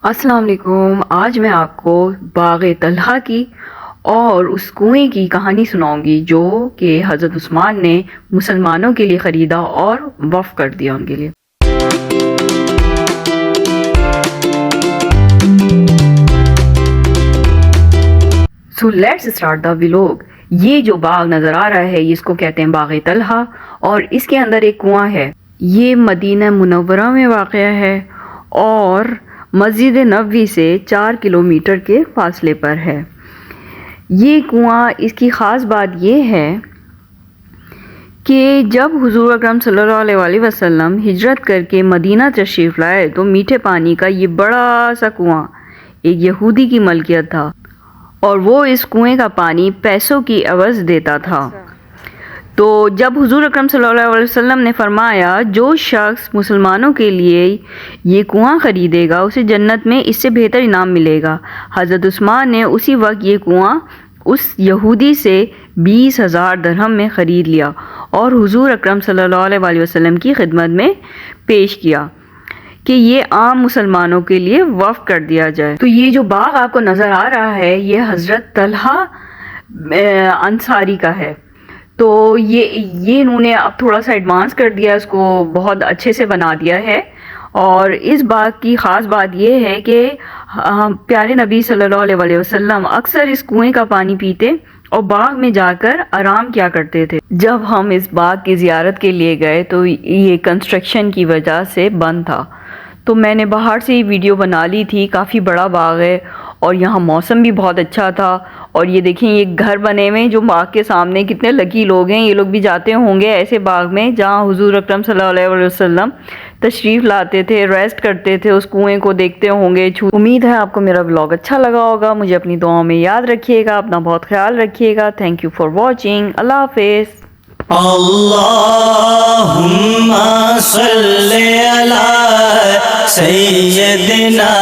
السلام علیکم. آج میں آپ کو باغ طلحہ کی اور اس کنویں کی کہانی سناؤں گی جو کہ حضرت عثمان نے مسلمانوں کے لیے خریدا اور وقف کر دیا ان کے لیے. So let's start the vlog. یہ جو باغ نظر آ رہا ہے اس کو کہتے ہیں باغ طلحہ اور اس کے اندر ایک کنواں ہے. یہ مدینہ منورہ میں واقع ہے اور مسجد نبوی سے 4 کلومیٹر کے فاصلے پر ہے. یہ کنواں اس کی خاص بات یہ ہے کہ جب حضور اکرم صلی اللہ علیہ وسلم ہجرت کر کے مدینہ تشریف لائے تو میٹھے پانی کا یہ بڑا سا کنواں ایک یہودی کی ملکیت تھا اور وہ اس کنویں کا پانی پیسوں کی عوض دیتا تھا. تو جب حضور اکرم صلی اللہ علیہ وسلم نے فرمایا جو شخص مسلمانوں کے لیے یہ کنواں خریدے گا اسے جنت میں اس سے بہتر انعام ملے گا. حضرت عثمان نے اسی وقت یہ کنواں اس یہودی سے 20,000 درہم میں خرید لیا اور حضور اکرم صلی اللہ علیہ وسلم کی خدمت میں پیش کیا کہ یہ عام مسلمانوں کے لیے وقف کر دیا جائے. تو یہ جو باغ آپ کو نظر آ رہا ہے یہ حضرت طلحہ انصاری کا ہے. تو یہ انہوں نے اب تھوڑا سا ایڈوانس کر دیا، اس کو بہت اچھے سے بنا دیا ہے. اور اس باغ کی خاص بات یہ ہے کہ پیارے نبی صلی اللہ علیہ وسلم اکثر اس کنویں کا پانی پیتے اور باغ میں جا کر آرام کیا کرتے تھے. جب ہم اس باغ کی زیارت کے لیے گئے تو یہ کنسٹرکشن کی وجہ سے بند تھا، تو میں نے باہر سے ہی ویڈیو بنا لی تھی. کافی بڑا باغ ہے اور یہاں موسم بھی بہت اچھا تھا. اور یہ دیکھیں یہ گھر بنے ہوئے جو باغ کے سامنے، کتنے لکی لوگ ہیں. یہ لوگ بھی جاتے ہوں گے ایسے باغ میں جہاں حضور اکرم صلی اللہ علیہ وسلم تشریف لاتے تھے، ریسٹ کرتے تھے، اس کنویں کو دیکھتے ہوں گے. امید ہے آپ کو میرا ولاگ اچھا لگا ہوگا. مجھے اپنی دعاؤں میں یاد رکھیے گا، اپنا بہت خیال رکھیے گا. Thank you for watching. اللہ حافظ. اللہم صلی علی سیدنا